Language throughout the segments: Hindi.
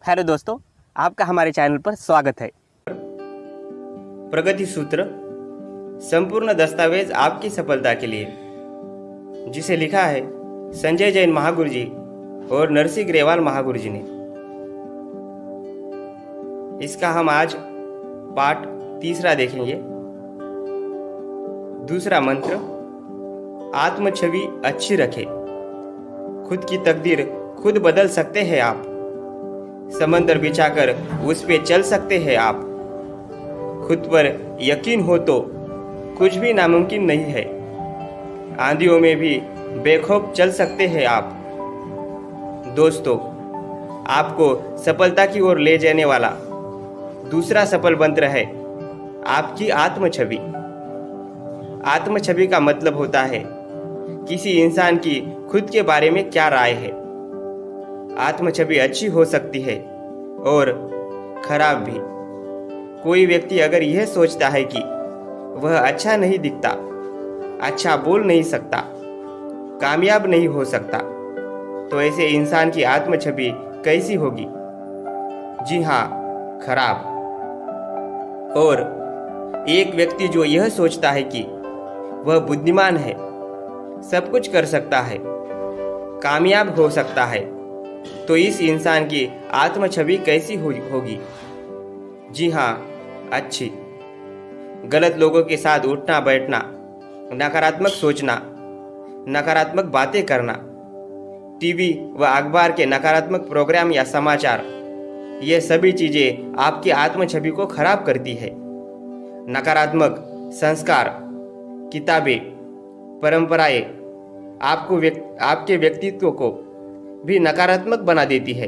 हेलो दोस्तों, आपका हमारे चैनल पर स्वागत है। प्रगति सूत्र संपूर्ण दस्तावेज आपकी सफलता के लिए, जिसे लिखा है संजय जैन महागुरु जी और नरसिंह ग्रेवाल महागुरु जी ने। इसका हम आज पाठ तीसरा देखेंगे। दूसरा मंत्र, आत्म छवि अच्छी रखें। खुद की तकदीर खुद बदल सकते हैं आप। समंदर बिछाकर उस पे चल सकते हैं आप। खुद पर यकीन हो तो कुछ भी नामुमकिन नहीं है। आंधियों में भी बेखौफ चल सकते हैं आप। दोस्तों, आपको सफलता की ओर ले जाने वाला दूसरा सफल मंत्र है आपकी आत्म छवि। आत्म छवि का मतलब होता है किसी इंसान की खुद के बारे में क्या राय है। आत्म छवि अच्छी हो सकती है और खराब भी। कोई व्यक्ति अगर यह सोचता है कि वह अच्छा नहीं दिखता, अच्छा बोल नहीं सकता, कामयाब नहीं हो सकता, तो ऐसे इंसान की आत्म छवि कैसी होगी? जी हाँ, खराब। और एक व्यक्ति जो यह सोचता है कि वह बुद्धिमान है, सब कुछ कर सकता है, कामयाब हो सकता है, तो इस इंसान की आत्म छवि कैसी होगी? जी हाँ, अच्छी। गलत लोगों के साथ उठना बैठना, नकारात्मक सोचना, नकारात्मक बातें करना, टीवी व अखबार के नकारात्मक प्रोग्राम या समाचार, ये सभी चीजें आपकी आत्म छवि को खराब करती है। नकारात्मक संस्कार, किताबें, परंपराएं आपके व्यक्तित्व को भी नकारात्मक बना देती है,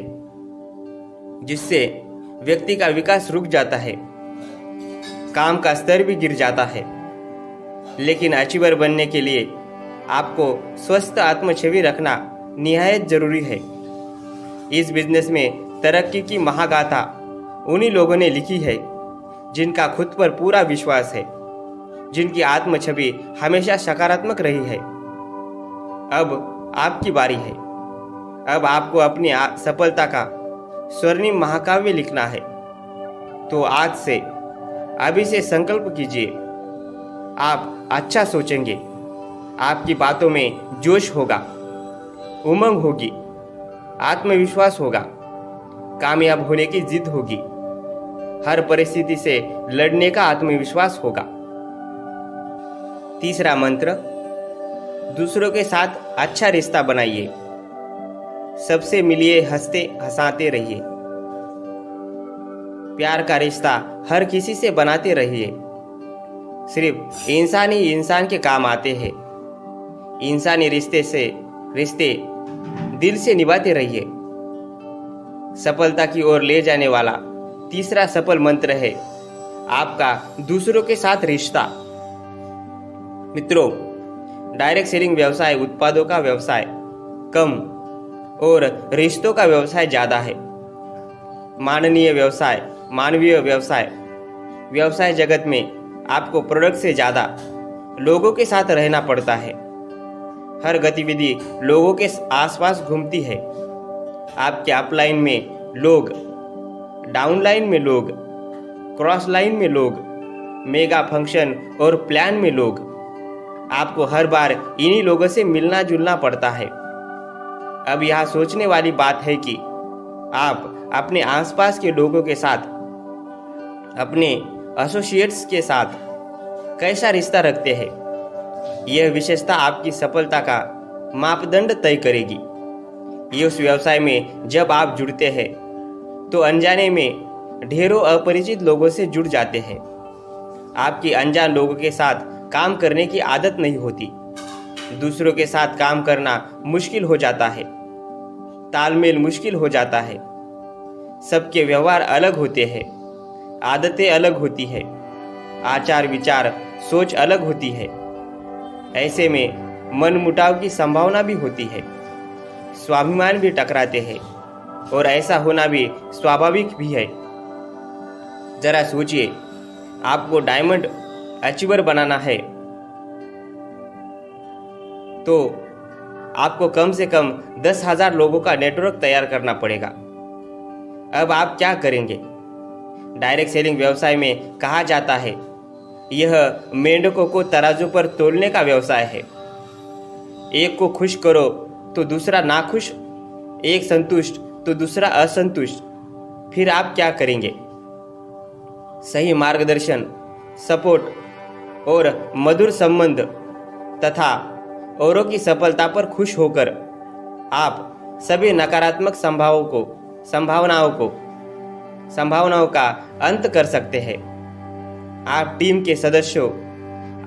जिससे व्यक्ति का विकास रुक जाता है, काम का स्तर भी गिर जाता है। लेकिन अचीवर बनने के लिए आपको स्वस्थ आत्म छवि रखना निहायत जरूरी है। इस बिजनेस में तरक्की की महागाथा उन्हीं लोगों ने लिखी है जिनका खुद पर पूरा विश्वास है, जिनकी आत्म छवि हमेशा सकारात्मक रही है। अब आपकी बारी है। अब आपको अपनी सफलता का स्वर्णिम महाकाव्य लिखना है। तो आज से, अभी से संकल्प कीजिए, आप अच्छा सोचेंगे, आपकी बातों में जोश होगा, उमंग होगी, आत्मविश्वास होगा, कामयाब होने की जिद होगी, हर परिस्थिति से लड़ने का आत्मविश्वास होगा। तीसरा मंत्र, दूसरों के साथ अच्छा रिश्ता बनाइए। सबसे मिलिए, हंसते हंसाते रहिए। प्यार का रिश्ता हर किसी से बनाते रहिए। सिर्फ इंसान ही इंसान के काम आते हैं। इंसानी रिश्ते दिल से निभाते रहिए। सफलता की ओर ले जाने वाला तीसरा सफल मंत्र है आपका दूसरों के साथ रिश्ता। मित्रों, डायरेक्ट सेलिंग व्यवसाय उत्पादों का व्यवसाय कम और रिश्तों का व्यवसाय ज्यादा है। मानवीय व्यवसाय जगत में आपको प्रोडक्ट से ज्यादा लोगों के साथ रहना पड़ता है। हर गतिविधि लोगों के आसपास घूमती है। आपके अपलाइन में लोग, डाउनलाइन में लोग, क्रॉस लाइन में लोग, मेगा फंक्शन और प्लान में लोग। आपको हर बार इन्हीं लोगों से मिलना जुलना पड़ता है। अब यह सोचने वाली बात है कि आप अपने आसपास के लोगों के साथ, अपने एसोसिएट्स के साथ कैसा रिश्ता रखते हैं। यह विशेषता आपकी सफलता का मापदंड तय करेगी। ये उस व्यवसाय में जब आप जुड़ते हैं तो अनजाने में ढेरों अपरिचित लोगों से जुड़ जाते हैं। आपकी अनजान लोगों के साथ काम करने की आदत नहीं होती। दूसरों के साथ काम करना मुश्किल हो जाता है, तालमेल मुश्किल हो जाता है। सबके व्यवहार अलग होते हैं, आदतें अलग होती है, आचार विचार सोच अलग होती है। ऐसे में मनमुटाव की संभावना भी होती है, स्वाभिमान भी टकराते हैं और ऐसा होना भी स्वाभाविक भी है। जरा सोचिए, आपको डायमंड अचीवर बनाना है तो आपको कम से कम 10,000 लोगों का नेटवर्क तैयार करना पड़ेगा। अब आप क्या करेंगे? डायरेक्ट सेलिंग व्यवसाय में कहा जाता है, यह मेंढकों को तराजू पर तोलने का व्यवसाय है। एक को खुश करो तो दूसरा नाखुश, एक संतुष्ट तो दूसरा असंतुष्ट। फिर आप क्या करेंगे? सही मार्गदर्शन, सपोर्ट और मधुर संबंध तथा औरों की सफलता पर खुश होकर आप सभी नकारात्मक संभावनाओं का अंत कर सकते हैं। आप टीम के सदस्यों,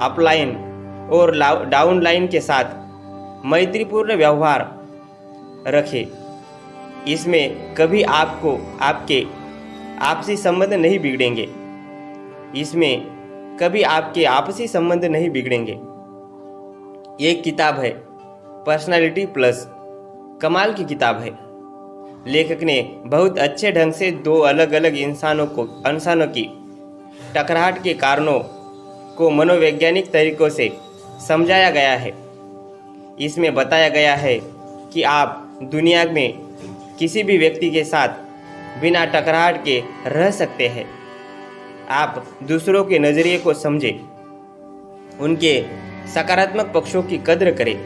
अपलाइन और डाउनलाइन के साथ मैत्रीपूर्ण व्यवहार रखें। इसमें कभी आपके आपसी संबंध नहीं बिगड़ेंगे। एक किताब है पर्सनालिटी प्लस, कमाल की किताब है। लेखक ने बहुत अच्छे ढंग से दो अलग अलग इंसानों की टकराहट के कारणों को मनोवैज्ञानिक तरीकों से समझाया गया है। इसमें बताया गया है कि आप दुनिया में किसी भी व्यक्ति के साथ बिना टकराहट के रह सकते हैं। आप दूसरों के नज़रिए को समझें, उनके सकारात्मक पक्षों की कद्र करें,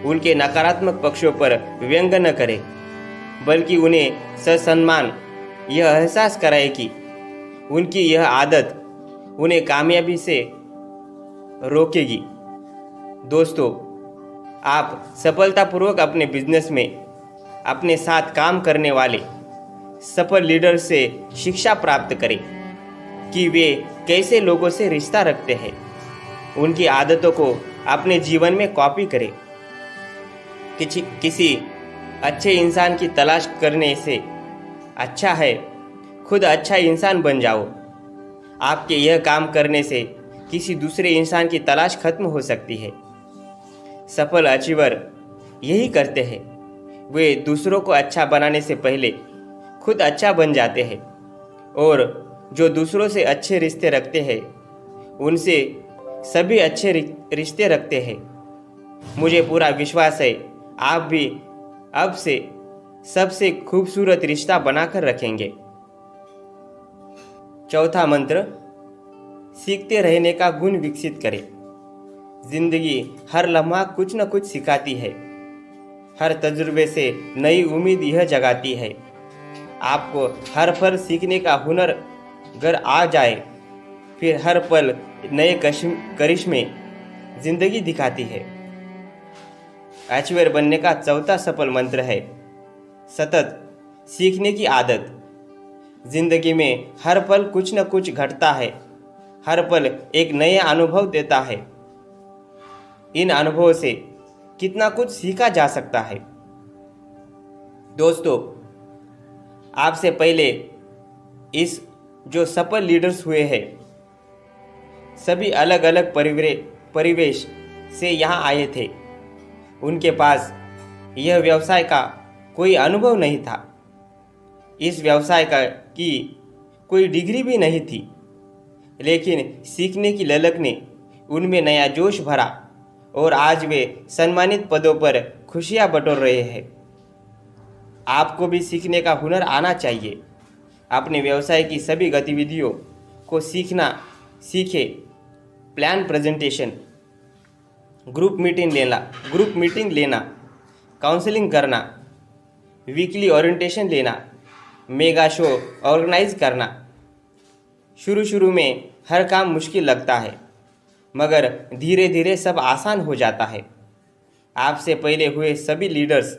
उनके नकारात्मक पक्षों पर व्यंग न करें, बल्कि उन्हें ससम्मान यह एहसास कराए कि उनकी यह आदत उन्हें कामयाबी से रोकेगी। दोस्तों, आप सफलतापूर्वक अपने बिजनेस में अपने साथ काम करने वाले सफल लीडर से शिक्षा प्राप्त करें कि वे कैसे लोगों से रिश्ता रखते हैं। उनकी आदतों को अपने जीवन में कॉपी करें। किसी अच्छे इंसान की तलाश करने से अच्छा है खुद अच्छा इंसान बन जाओ। आपके यह काम करने से किसी दूसरे इंसान की तलाश खत्म हो सकती है। सफल अचीवर यही करते हैं, वे दूसरों को अच्छा बनाने से पहले खुद अच्छा बन जाते हैं, और जो दूसरों से अच्छे रिश्ते रखते हैं उनसे सभी अच्छे रिश्ते रखते हैं। मुझे पूरा विश्वास है आप भी अब से सबसे खूबसूरत रिश्ता बनाकर रखेंगे। चौथा मंत्र, सीखते रहने का गुण विकसित करें। जिंदगी हर लम्हा कुछ न कुछ सिखाती है। हर तजुर्बे से नई उम्मीद यह जगाती है। आपको हर पल सीखने का हुनर अगर आ जाए, फिर हर पल नए करिश्मे जिंदगी दिखाती है। अचीवर बनने का चौथा सफल मंत्र है सतत सीखने की आदत। जिंदगी में हर पल कुछ न कुछ घटता है, हर पल एक नया अनुभव देता है। इन अनुभवों से कितना कुछ सीखा जा सकता है। दोस्तों, आपसे पहले इस जो सफल लीडर्स हुए हैं, सभी अलग अलग परिवेश से यहाँ आए थे। उनके पास यह व्यवसाय का कोई अनुभव नहीं था। इस व्यवसाय की कोई डिग्री भी नहीं थी, लेकिन सीखने की ललक ने उनमें नया जोश भरा और आज वे सम्मानित पदों पर खुशियां बटोर रहे हैं। आपको भी सीखने का हुनर आना चाहिए। अपने व्यवसाय की सभी गतिविधियों को सीखें। प्लान प्रेजेंटेशन, ग्रुप मीटिंग लेना, काउंसलिंग करना, वीकली ओरिएंटेशन लेना, मेगा शो ऑर्गेनाइज करना। शुरू में हर काम मुश्किल लगता है, मगर धीरे धीरे सब आसान हो जाता है। आपसे पहले हुए सभी लीडर्स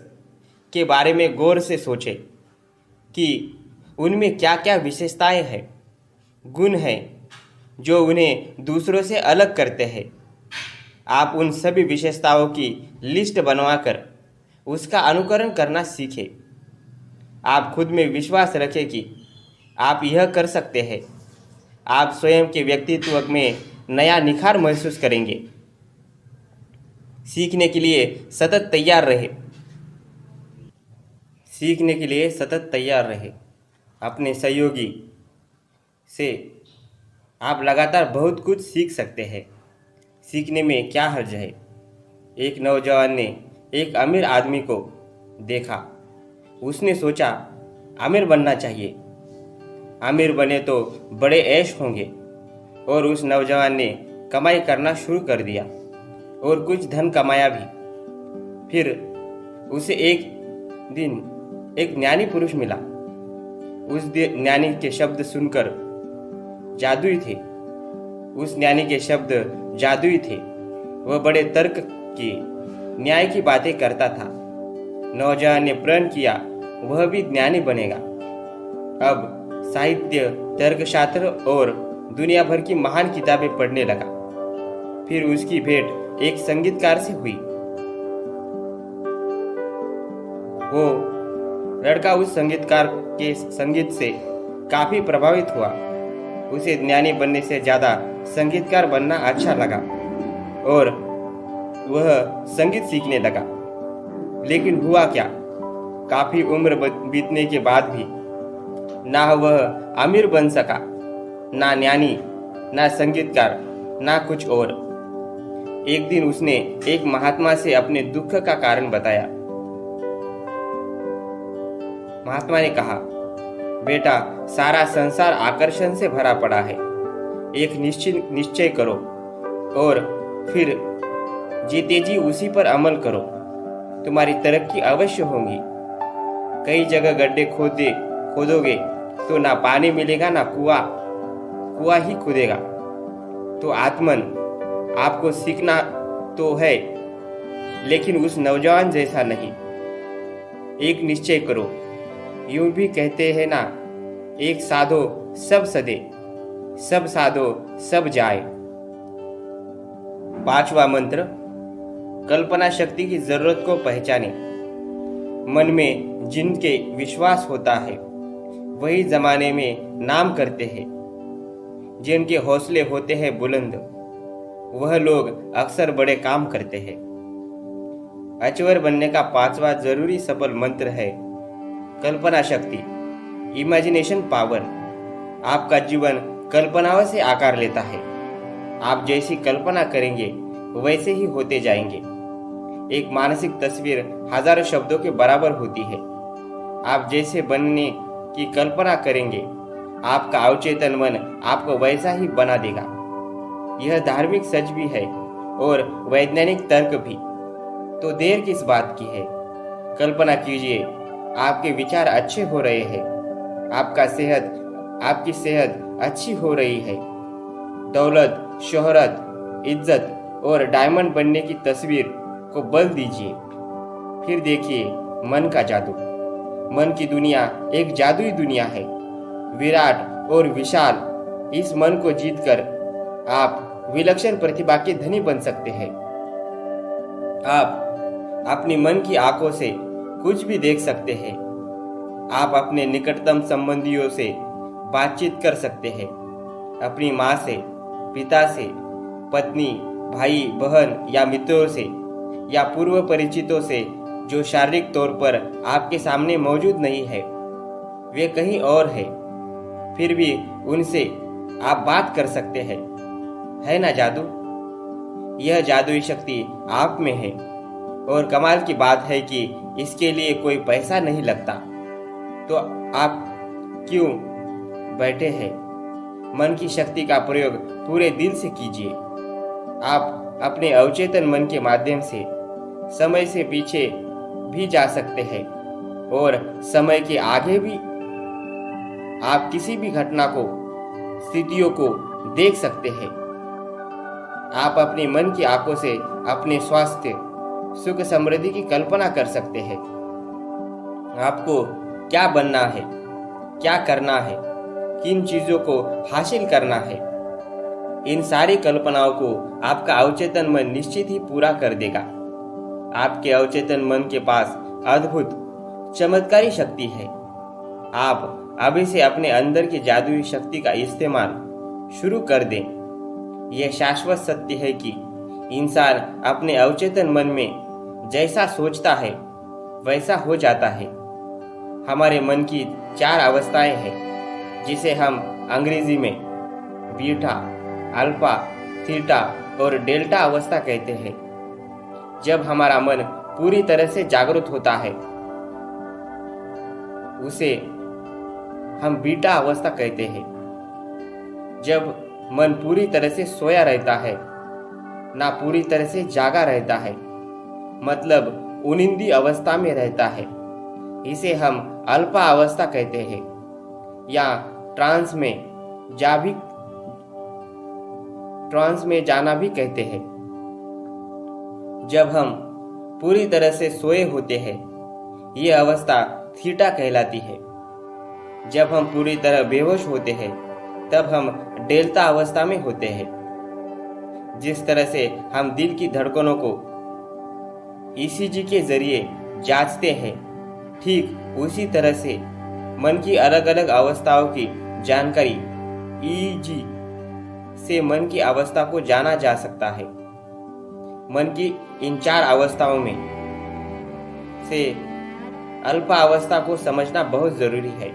के बारे में गौर से सोचें कि उनमें क्या क्या विशेषताएं हैं, गुण हैं जो उन्हें दूसरों से अलग करते हैं। आप उन सभी विशेषताओं की लिस्ट बनवाकर उसका अनुकरण करना सीखें। आप खुद में विश्वास रखें कि आप यह कर सकते हैं। आप स्वयं के व्यक्तित्व में नया निखार महसूस करेंगे। सीखने के लिए सतत तैयार रहे। अपने सहयोगी से आप लगातार बहुत कुछ सीख सकते हैं। सीखने में क्या हर्ज है? एक नौजवान ने एक अमीर आदमी को देखा। उसने सोचा, आमिर बनना चाहिए। आमिर बने तो बड़े ऐश होंगे। और उस नौजवान ने कमाई करना शुरू कर दिया और कुछ धन कमाया भी। फिर उसे एक दिन एक ज्ञानी पुरुष मिला। उस ज्ञानी के शब्द सुनकर जादुई थे। उस ज्ञानी के शब्द जादुई थे। वह बड़े तर्क की, न्याय की बातें करता था। नौजवान ने प्रण किया वह भी ज्ञानी बनेगा। अब साहित्य, तर्कशास्त्र और दुनिया भर की महान किताबें पढ़ने लगा। फिर उसकी भेंट एक संगीतकार से हुई। वो लड़का उस संगीतकार के संगीत से काफी प्रभावित हुआ। उसे ज्ञानी बनने से ज्यादा संगीतकार बनना अच्छा लगा और वह संगीत सीखने लगा। लेकिन हुआ क्या, काफी उम्र बीतने के बाद भी ना वह अमीर बन सका, ना ज्ञानी, ना संगीतकार, ना कुछ और। एक दिन उसने एक महात्मा से अपने दुख का कारण बताया। महात्मा ने कहा, बेटा, सारा संसार आकर्षण से भरा पड़ा है। एक निश्चय करो और फिर जीते जी उसी पर अमल करो। तुम्हारी तरक्की अवश्य होगी। कई जगह गड्ढे खोदोगे तो ना पानी मिलेगा ना कुआं ही खुदेगा। तो आत्मन, आपको सीखना तो है, लेकिन उस नौजवान जैसा नहीं। एक निश्चय करो। यूं भी कहते हैं ना, एक साधो सब सदे, सब साधो सब जाए। 5वां मंत्र, कल्पना शक्ति की जरूरत को पहचाने। मन में जिनके विश्वास होता है वही जमाने में नाम करते हैं। जिनके हौसले होते हैं बुलंद, वह लोग अक्सर बड़े काम करते हैं। अचवर बनने का 5वां जरूरी सफल मंत्र है कल्पना शक्ति, इमेजिनेशन पावर। आपका जीवन कल्पनाओं से आकार लेता है। आप जैसी कल्पना करेंगे वैसे ही होते जाएंगे। एक मानसिक तस्वीर हजारों शब्दों के बराबर होती है। आप जैसे बनने की कल्पना करेंगे, आपका अवचेतन मन आपको वैसा ही बना देगा। यह धार्मिक सच भी है और वैज्ञानिक तर्क भी। तो देर किस बात की है? कल्पना कीजिए, आपके विचार अच्छे हो रहे हैं, आपकी सेहत अच्छी हो रही है। दौलत, शोहरत, इज्जत और डायमंड बनने की तस्वीर को बल दीजिए। फिर देखिए मन का जादू। मन की दुनिया एक जादुई दुनिया है, विराट और विशाल। इस मन को जीतकर आप विलक्षण प्रतिभा के धनी बन सकते हैं। आप अपनी मन की आंखों से कुछ भी देख सकते हैं। आप अपने निकटतम संबंधियों से बातचीत कर सकते हैं। अपनी माँ से, पिता से, पत्नी, भाई, बहन या मित्रों से या पूर्व परिचितों से जो शारीरिक तौर पर आपके सामने मौजूद नहीं है, वे कहीं और है। फिर भी उनसे आप बात कर सकते हैं। है ना जादू? यह जादुई शक्ति आप में है और कमाल की बात है कि इसके लिए कोई पैसा नहीं लगता। तो आप क्यों बैठे हैं? मन की शक्ति का प्रयोग पूरे दिल से कीजिए। आप अपने अवचेतन मन के माध्यम से समय से पीछे भी जा सकते हैं और समय के आगे भी। आप किसी भी घटना को, स्थितियों को देख सकते हैं। आप अपने मन की आंखों से अपने स्वास्थ्य, सुख, समृद्धि की कल्पना कर सकते हैं। आपको क्या बनना है, क्या करना है, किन चीजों को हासिल करना है, इन सारी कल्पनाओं को आपका अवचेतन मन निश्चित ही पूरा कर देगा। आपके अवचेतन मन के पास अद्भुत, चमत्कारी शक्ति है। आप अभी से अपने अंदर की जादुई शक्ति का इस्तेमाल शुरू कर दें। यह शाश्वत सत्य है कि इंसान अपने अवचेतन मन में जैसा सोचता है वैसा हो जाता है। हमारे मन की 4 अवस्थाएं हैं, जिसे हम अंग्रेजी में बीटा, अल्फा, थीटा और डेल्टा अवस्था कहते हैं। जब हमारा मन पूरी तरह से जागरूक होता है, उसे हम बीटा अवस्था कहते हैं। जब मन पूरी तरह से सोया रहता है, ना पूरी तरह से जागा रहता है, मतलब उनिंदी अवस्था में रहता है, इसे हम अल्पा अवस्था कहते हैं या ट्रांस में जाना भी कहते हैं। जब हम पूरी तरह से सोए होते हैं, ये अवस्था थीटा कहलाती है। जब हम पूरी तरह बेहोश होते हैं, तब हम डेल्टा अवस्था में होते हैं। जिस तरह से हम दिल की धड़कनों को ईसीजी के जरिए जांचते हैं, ठीक उसी तरह से मन की अलग अलग अवस्थाओं की जानकारी ईईजी से मन की अवस्था को जाना जा सकता है। मन की इन 4 अवस्थाओं में से अल्पा अवस्था को समझना बहुत जरूरी है।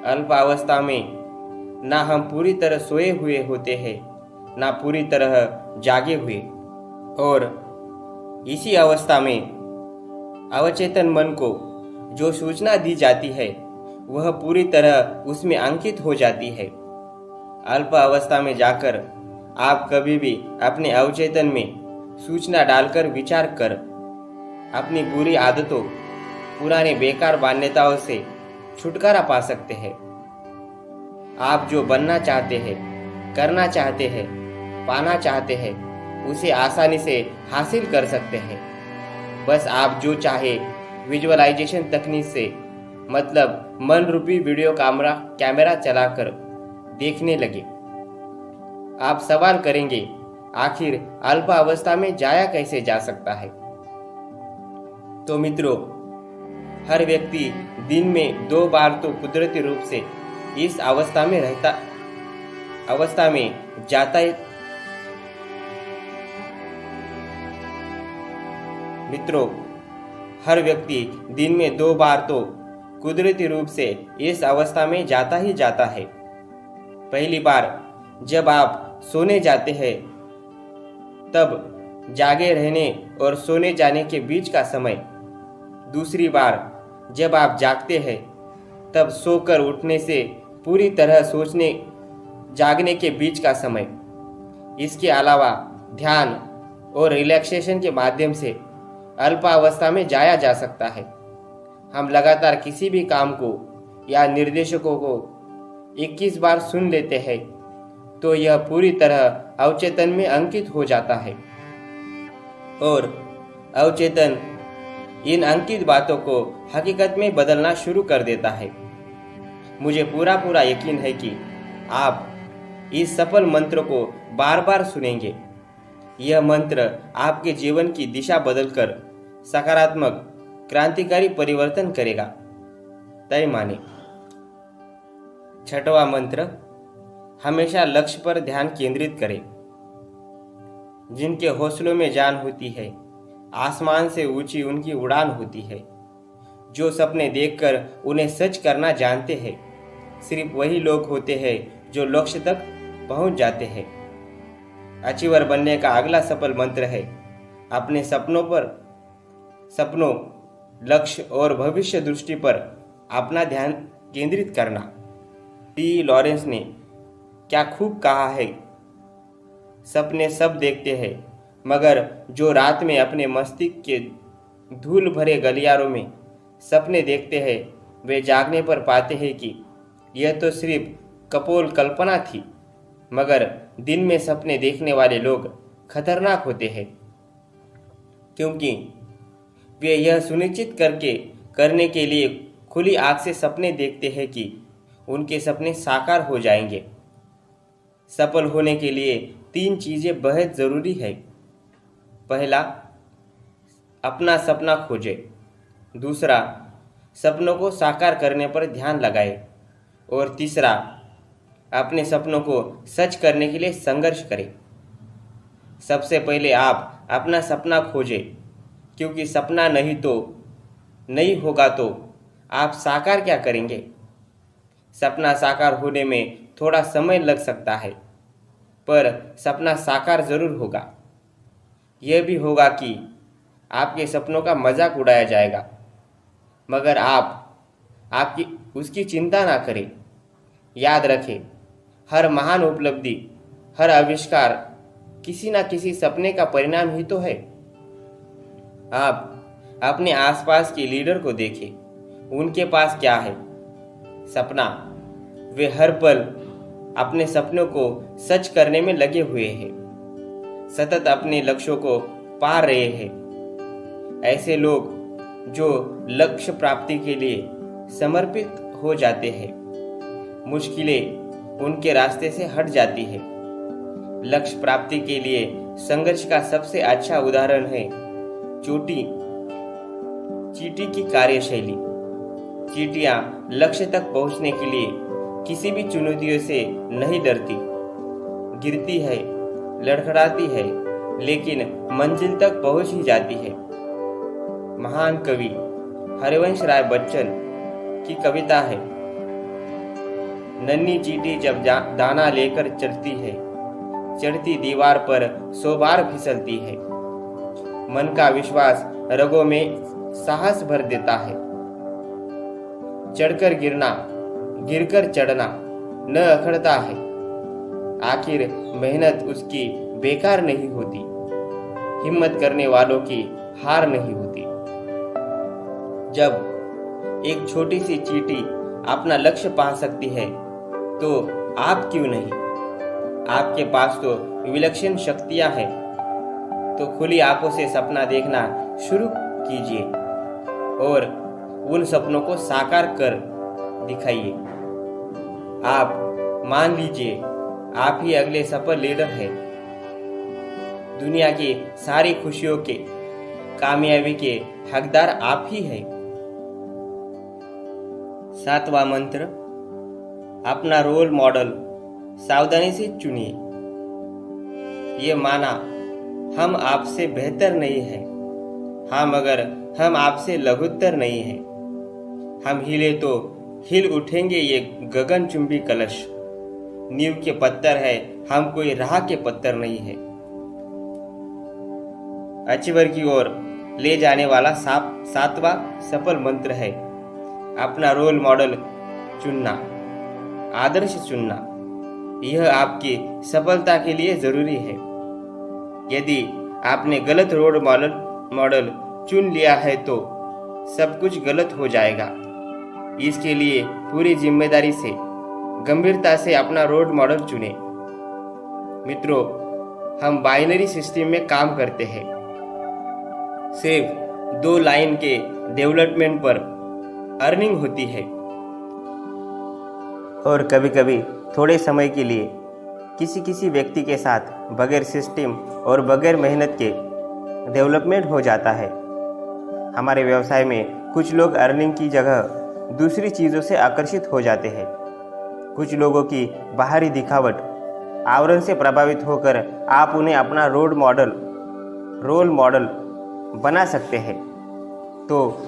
अल्पा अवस्था में ना हम पूरी तरह सोए हुए होते हैं, ना पूरी तरह जागे हुए, और इसी अवस्था में अवचेतन मन को जो सूचना दी जाती है वह पूरी तरह उसमें अंकित हो जाती है। अल्प अवस्था में जाकर आप कभी भी अपने अवचेतन में सूचना डालकर विचार कर अपनी बुरी आदतों, पुराने बेकार मान्यताओं से छुटकारा पा सकते हैं। आप जो बनना चाहते हैं, करना चाहते हैं, पाना चाहते हैं, उसे आसानी से हासिल कर सकते हैं। बस आप जो चाहे विजुअलाइजेशन तकनीक से, मतलब मन रूपी वीडियो कैमरा चलाकर देखने लगे। आप सवाल करेंगे, आखिर अल्पा अवस्था में जाया कैसे जा सकता है? तो मित्रों, हर व्यक्ति दिन में 2 बार तो कुदरती रूप से इस अवस्था में जाता है। मित्रों, हर व्यक्ति दिन में 2 बार तो कुदरती रूप से इस अवस्था में जाता ही जाता है। पहली बार जब आप सोने जाते हैं, तब जागे रहने और सोने जाने के बीच का समय। दूसरी बार जब आप जागते हैं, तब सोकर उठने से पूरी तरह सोचने जागने के बीच का समय। इसके अलावा ध्यान और रिलैक्सेशन के माध्यम से अल्पा अवस्था में जाया जा सकता है। हम लगातार किसी भी काम को या निर्देशकों को 21 बार सुन लेते हैं तो यह पूरी तरह अवचेतन में अंकित हो जाता है और अवचेतन इन अंकित बातों को हकीकत में बदलना शुरू कर देता है। मुझे पूरा यकीन है कि आप इस सफल मंत्र को बार बार सुनेंगे। यह मंत्र आपके जीवन की दिशा बदलकर सकारात्मक क्रांतिकारी परिवर्तन करेगा। तय माने। 6वां मंत्र, हमेशा लक्ष्य पर ध्यान केंद्रित करें। जिनके हौसलों में जान होती है, आसमान से ऊंची उनकी उड़ान होती है। जो सपने देखकर उन्हें सच करना जानते हैं, सिर्फ वही लोग होते हैं जो लक्ष्य तक पहुंच जाते हैं। अचीवर बनने का अगला सफल मंत्र है अपने सपनों, लक्ष्य और भविष्य दृष्टि पर अपना ध्यान केंद्रित करना। टी लॉरेंस ने क्या खूब कहा है, सपने सब देखते हैं, मगर जो रात में अपने मस्तिष्क के धूल भरे गलियारों में सपने देखते हैं, वे जागने पर पाते हैं कि यह तो सिर्फ कपोल कल्पना थी। मगर दिन में सपने देखने वाले लोग खतरनाक होते हैं, क्योंकि वे यह सुनिश्चित करने के लिए खुली आंख से सपने देखते हैं कि उनके सपने साकार हो जाएंगे। सफल होने के लिए 3 चीजें बेहद जरूरी है। पहला, अपना सपना खोजे। दूसरा, सपनों को साकार करने पर ध्यान लगाए। और तीसरा, अपने सपनों को सच करने के लिए संघर्ष करें। सबसे पहले आप अपना सपना खोजें, क्योंकि सपना नहीं होगा तो आप साकार क्या करेंगे। सपना साकार होने में थोड़ा समय लग सकता है, पर सपना साकार जरूर होगा। यह भी होगा कि आपके सपनों का मजाक उड़ाया जाएगा, मगर उसकी चिंता ना करें। याद रखें, हर महान उपलब्धि, हर आविष्कार किसी ना किसी सपने का परिणाम ही तो है। आप अपने आसपास के लीडर को देखें, उनके पास क्या है? सपना। वे हर पल अपने सपनों को सच करने में लगे हुए हैं, सतत अपने लक्ष्यों को पा रहे हैं। ऐसे लोग जो लक्ष्य प्राप्ति के लिए समर्पित हो जाते हैं, मुश्किलें उनके रास्ते से हट जाती है। लक्ष्य प्राप्ति के लिए संघर्ष का सबसे अच्छा उदाहरण है चींटी की कार्यशैली। चींटियां लक्ष्य तक पहुंचने के लिए किसी भी चुनौतियों से नहीं डरती। गिरती है, लड़खड़ाती है, लेकिन मंजिल तक पहुंच ही जाती है। महान कवि हरिवंश राय बच्चन की कविता है, नन्ही चींटी जब दाना लेकर चलती है, चढ़ती दीवार पर 100 बार फिसलती है। मन का विश्वास रगों में साहस भर देता है। चढ़कर गिरना, गिरकर चढ़ना न अखड़ता है। आखिर मेहनत उसकी बेकार नहीं होती। हिम्मत करने वालों की हार नहीं होती। जब एक छोटी सी चींटी अपना लक्ष्य पा सकती है, तो आप क्यों नहीं? आपके पास तो विलक्षण शक्तियां हैं। तो खुली आंखों से सपना देखना शुरू कीजिए और उन सपनों को साकार कर दिखाइए। आप मान लीजिए, आप ही अगले सफल लीडर हैं। दुनिया की सारी खुशियों के, कामयाबी के हकदार आप ही हैं। 7वां मंत्र, अपना रोल मॉडल सावधानी से चुनिए। ये माना हम आपसे बेहतर नहीं हैं, हाँ, मगर हम आपसे लघुत्तर नहीं हैं। हम हिले तो हिल उठेंगे ये गगनचुंबी कलश। नींव के पत्थर है, हम कोई राह के पत्थर नहीं है। अचीवर की ओर ले जाने वाला 7वां सफल मंत्र है, अपना रोल मॉडल चुनना, आदर्श चुनना। यह आपकी सफलता के लिए जरूरी है। यदि आपने गलत रोल मॉडल चुन लिया है तो सब कुछ गलत हो जाएगा। इसके लिए पूरी जिम्मेदारी से, गंभीरता से अपना रोल मॉडल चुने। मित्रों, हम बाइनरी सिस्टम में काम करते हैं। सिर्फ 2 लाइन के डेवलपमेंट पर अर्निंग होती है, और कभी कभी थोड़े समय के लिए किसी व्यक्ति के साथ बगैर सिस्टम और बगैर मेहनत के डेवलपमेंट हो जाता है। हमारे व्यवसाय में कुछ लोग अर्निंग की जगह दूसरी चीज़ों से आकर्षित हो जाते हैं। कुछ लोगों की बाहरी दिखावट, आवरण से प्रभावित होकर आप उन्हें अपना रोल मॉडल बना सकते हैं। तो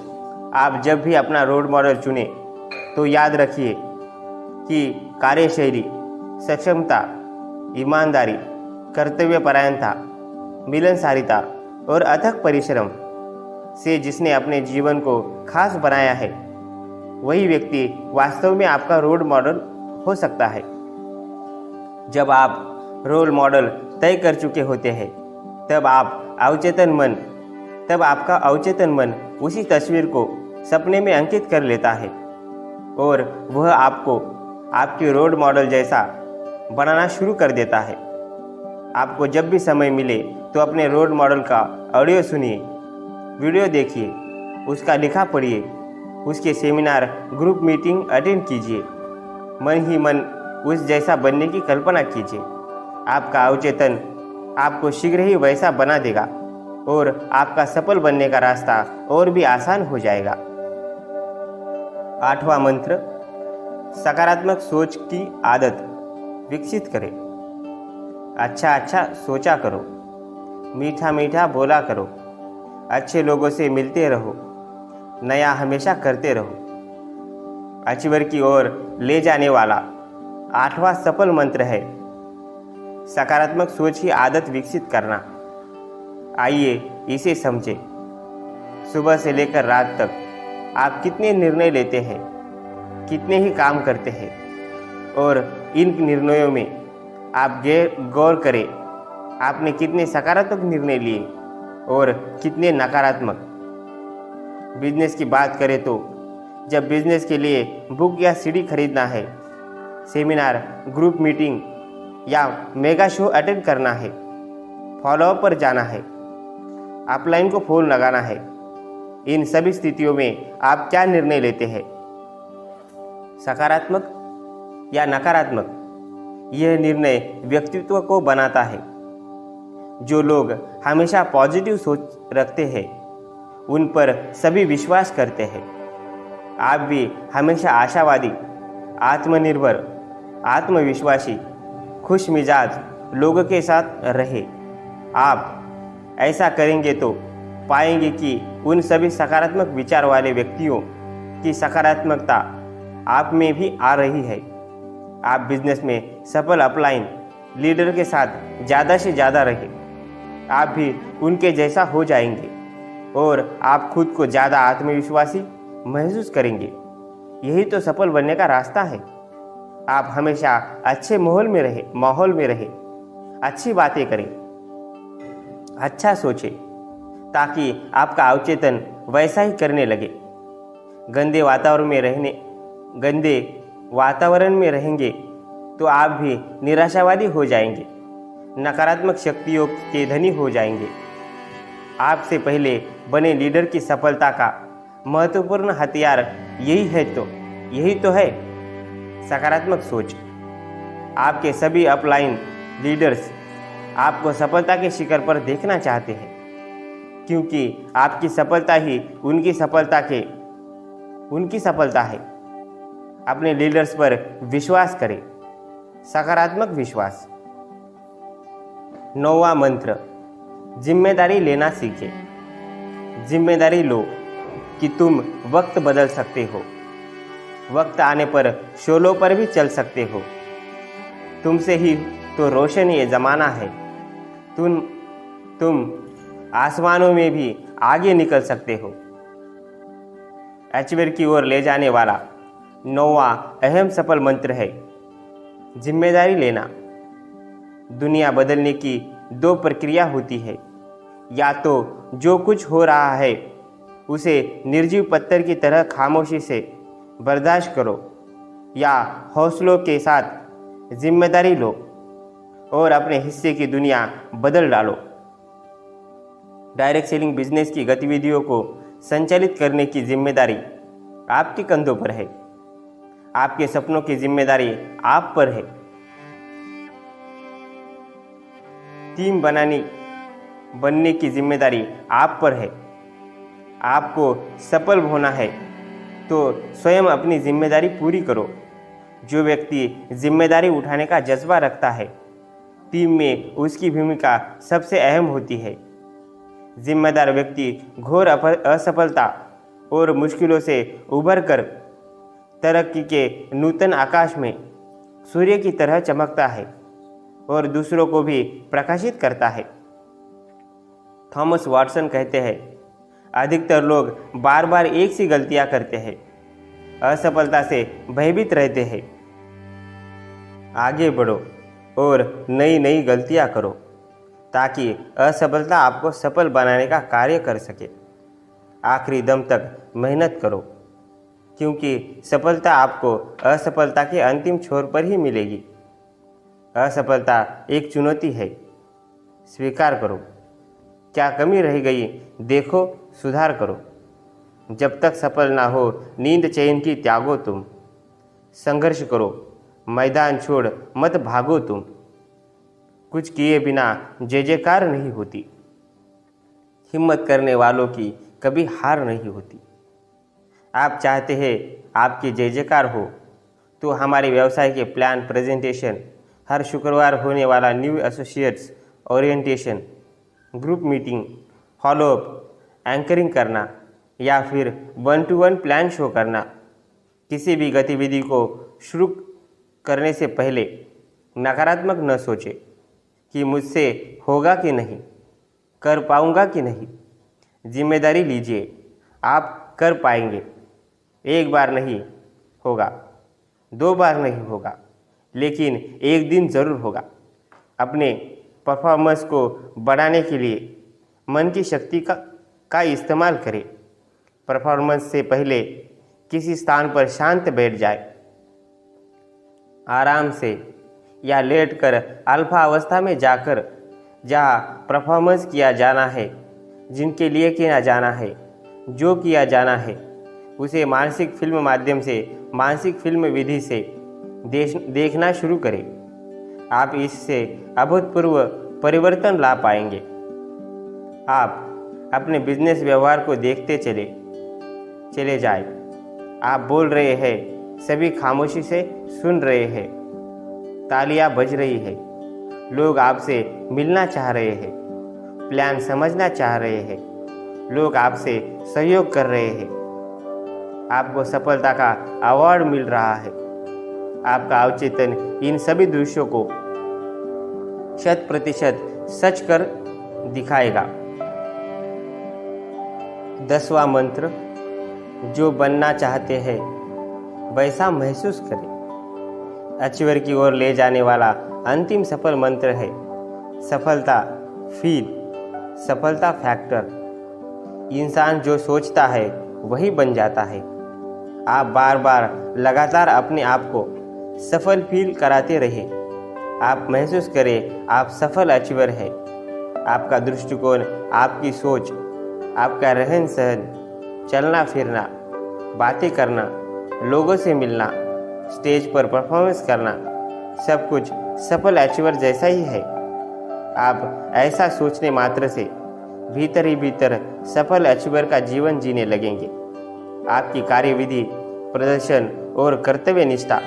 आप जब भी अपना रोल मॉडल चुने तो याद रखिए कि कार्यशैली, सक्षमता, ईमानदारी, कर्तव्यपरायणता, मिलनसारिता और अथक परिश्रम से जिसने अपने जीवन को खास बनाया है, वही व्यक्ति वास्तव में आपका रोल मॉडल हो सकता है। जब आप रोल मॉडल तय कर चुके होते हैं, तब आपका अवचेतन मन उसी तस्वीर को सपने में अंकित कर लेता है और वह आपको आपके रोल मॉडल जैसा बनाना शुरू कर देता है। आपको जब भी समय मिले तो अपने रोल मॉडल का ऑडियो सुनिए, वीडियो देखिए, उसका लिखा पढ़िए, उसके सेमिनार, ग्रुप मीटिंग अटेंड कीजिए। मन ही मन उस जैसा बनने की कल्पना कीजिए। आपका अवचेतन आपको शीघ्र ही वैसा बना देगा और आपका सफल बनने का रास्ता और भी आसान हो जाएगा। 8वां मंत्र, सकारात्मक सोच की आदत विकसित करें। अच्छा सोचा करो, मीठा बोला करो, अच्छे लोगों से मिलते रहो, नया हमेशा करते रहो। अचीवर की ओर ले जाने वाला 8वां सफल मंत्र है सकारात्मक सोच की आदत विकसित करना। आइए इसे समझें। सुबह से लेकर रात तक आप कितने निर्णय लेते हैं? कितने ही काम करते हैं और इन निर्णयों में आप गौर करें, आपने कितने सकारात्मक निर्णय लिए और कितने नकारात्मक। बिजनेस की बात करें तो जब बिजनेस के लिए बुक या सीडी खरीदना है, सेमिनार, ग्रुप मीटिंग या मेगा शो अटेंड करना है, फॉलोअप पर जाना है, अपलाइन को फोन लगाना है, इन सभी स्थितियों में आप क्या निर्णय लेते हैं? सकारात्मक या नकारात्मक? यह निर्णय व्यक्तित्व को बनाता है। जो लोग हमेशा पॉजिटिव सोच रखते हैं उन पर सभी विश्वास करते हैं। आप भी हमेशा आशावादी, आत्मनिर्भर, आत्मविश्वासी, खुश मिजाज लोगों के साथ रहे। आप ऐसा करेंगे तो पाएंगे कि उन सभी सकारात्मक विचार वाले व्यक्तियों की सकारात्मकता आप में भी आ रही है। आप बिजनेस में सफल अपलाइन लीडर के साथ ज़्यादा से ज़्यादा रहे। आप भी उनके जैसा हो जाएंगे और आप खुद को ज़्यादा आत्मविश्वासी महसूस करेंगे। यही तो सफल बनने का रास्ता है। आप हमेशा अच्छे माहौल में रहे, अच्छी बातें करें, अच्छा सोचें, ताकि आपका अवचेतन वैसा ही करने लगे। गंदे वातावरण में रहेंगे तो आप भी निराशावादी हो जाएंगे, नकारात्मक शक्तियों के धनी हो जाएंगे। आपसे पहले बने लीडर की सफलता का महत्वपूर्ण हथियार यही तो है सकारात्मक सोच। आपके सभी अपलाइन लीडर्स आपको सफलता के शिखर पर देखना चाहते हैं, क्योंकि आपकी सफलता ही उनकी सफलता है। अपने लीडर्स पर विश्वास करें, सकारात्मक विश्वास। 9वां मंत्र, जिम्मेदारी लेना सीखें। जिम्मेदारी लो कि तुम वक्त बदल सकते हो। वक्त आने पर शोलों पर भी चल सकते हो। तुमसे ही तो रोशन ये ज़माना है। तुम आसमानों में भी आगे निकल सकते हो। अचीवर की ओर ले जाने वाला 9वां अहम सफल मंत्र है जिम्मेदारी लेना। दुनिया बदलने की 2 प्रक्रिया होती है। या तो जो कुछ हो रहा है उसे निर्जीव पत्थर की तरह खामोशी से बर्दाश्त करो, या हौसलों के साथ जिम्मेदारी लो और अपने हिस्से की दुनिया बदल डालो। डायरेक्ट सेलिंग बिजनेस की गतिविधियों को संचालित करने की जिम्मेदारी आपके कंधों पर है। आपके सपनों की जिम्मेदारी आप पर है। टीम बनने की जिम्मेदारी आप पर है। आपको सफल होना है तो स्वयं अपनी जिम्मेदारी पूरी करो। जो व्यक्ति जिम्मेदारी उठाने का जज्बा रखता है, टीम में उसकी भूमिका सबसे अहम होती है। जिम्मेदार व्यक्ति घोर असफलता और मुश्किलों से उभरकर तरक्की के नूतन आकाश में सूर्य की तरह चमकता है और दूसरों को भी प्रकाशित करता है। थॉमस वॉटसन कहते हैं, अधिकतर लोग बार बार एक सी गलतियां करते हैं, असफलता से भयभीत रहते हैं। आगे बढ़ो और नई गलतियां करो ताकि असफलता आपको सफल बनाने का कार्य कर सके। आखिरी दम तक मेहनत करो, क्योंकि सफलता आपको असफलता के अंतिम छोर पर ही मिलेगी। असफलता एक चुनौती है, स्वीकार करो। क्या कमी रह गई देखो, सुधार करो। जब तक सफल ना हो नींद चैन की त्यागो तुम। संघर्ष करो, मैदान छोड़ मत भागो तुम। कुछ किए बिना जय जयकार नहीं होती। हिम्मत करने वालों की कभी हार नहीं होती। आप चाहते हैं आपकी जय जयकार हो तो हमारे व्यवसाय के प्लान प्रेजेंटेशन, हर शुक्रवार होने वाला new associates orientation, group meeting, follow up, anchoring करना या फिर 1-to-1 प्लान शो करना। किसी भी गतिविधि को शुरू करने से पहले नकारात्मक न सोचें कि मुझसे होगा कि नहीं, कर पाऊंगा कि नहीं। जिम्मेदारी लीजिए, आप कर पाएंगे। एक बार नहीं, होगा, 2 बार नहीं होगा, लेकिन एक दिन ज़रूर होगा। अपने परफॉर्मेंस को बढ़ाने के लिए मन की शक्ति का इस्तेमाल करें। परफॉर्मेंस से पहले किसी स्थान पर शांत बैठ जाए। आराम से या लेटकर अल्फा अवस्था में जाकर जहाँ परफॉर्मेंस किया जाना है, जिनके लिए किया जाना है, जो किया जाना है, उसे मानसिक फिल्म माध्यम से, मानसिक फिल्म विधि से देखना शुरू करें। आप इससे अभूतपूर्व परिवर्तन ला पाएंगे। आप अपने बिजनेस व्यवहार को देखते चले जाए। आप बोल रहे हैं, सभी खामोशी से सुन रहे हैं, तालियां बज रही है, लोग आपसे मिलना चाह रहे हैं, प्लान समझना चाह रहे हैं, लोग आपसे सहयोग कर रहे हैं, आपको सफलता का अवार्ड मिल रहा है। आपका अवचेतन इन सभी दृश्यों को 100% सच कर दिखाएगा। 10वां मंत्र, जो बनना चाहते हैं वैसा महसूस करें। अचीवर की ओर ले जाने वाला अंतिम सफल मंत्र है सफलता फील, सफलता फैक्टर। इंसान जो सोचता है वही बन जाता है। आप बार बार लगातार अपने आप को सफल फील कराते रहे। आप महसूस करें आप सफल अचीवर हैं। आपका दृष्टिकोण, आपकी सोच, आपका रहन सहन, चलना फिरना, बातें करना, लोगों से मिलना, स्टेज पर परफॉर्मेंस करना, सब कुछ सफल अचीवर जैसा ही है। आप ऐसा सोचने मात्र से भीतर ही भीतर सफल अचीवर का जीवन जीने लगेंगे। आपकी कार्यविधि, प्रदर्शन और कर्तव्य निष्ठा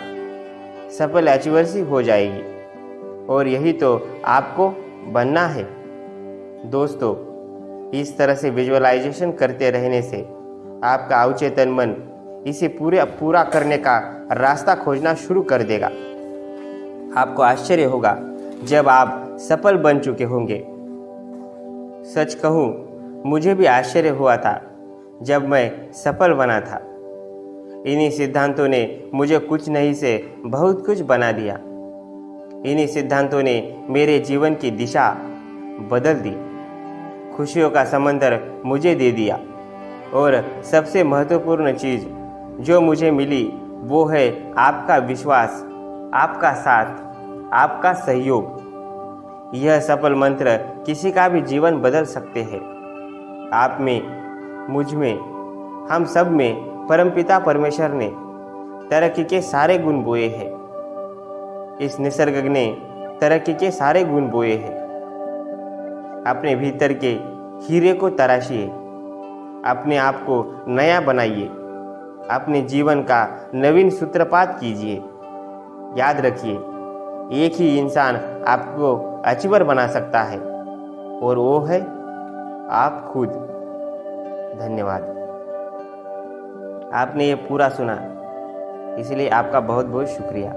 सफल अचीवर सी हो जाएगी। और यही तो आपको बनना है। दोस्तों, इस तरह से विजुअलाइजेशन करते रहने से आपका अवचेतन मन इसे पूरा करने का रास्ता खोजना शुरू कर देगा। आपको आश्चर्य होगा जब आप सफल बन चुके होंगे। सच कहूँ, मुझे भी आश्चर्य हुआ था जब मैं सफल बना था। इन्हीं सिद्धांतों ने मुझे कुछ नहीं से बहुत कुछ बना दिया। इन्हीं सिद्धांतों ने मेरे जीवन की दिशा बदल दी, खुशियों का समंदर मुझे दे दिया। और सबसे महत्वपूर्ण चीज़ जो मुझे मिली वो है आपका विश्वास, आपका साथ, आपका सहयोग। यह सफल मंत्र किसी का भी जीवन बदल सकते हैं। आप में, मुझ में, हम सब में परमपिता परमेश्वर ने तरक्की के सारे गुण बोए हैं। इस निसर्ग ने तरक्की के सारे गुण बोए हैं। अपने भीतर के हीरे को तराशिए, अपने आप को नया बनाइए, अपने जीवन का नवीन सूत्रपात कीजिए। याद रखिए, एक ही इंसान आपको अचीवर बना सकता है और वो है आप खुद। धन्यवाद। आपने ये पूरा सुना, इसलिए आपका बहुत बहुत शुक्रिया।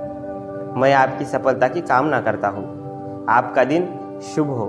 मैं आपकी सफलता की कामना करता हूँ। आपका दिन शुभ हो।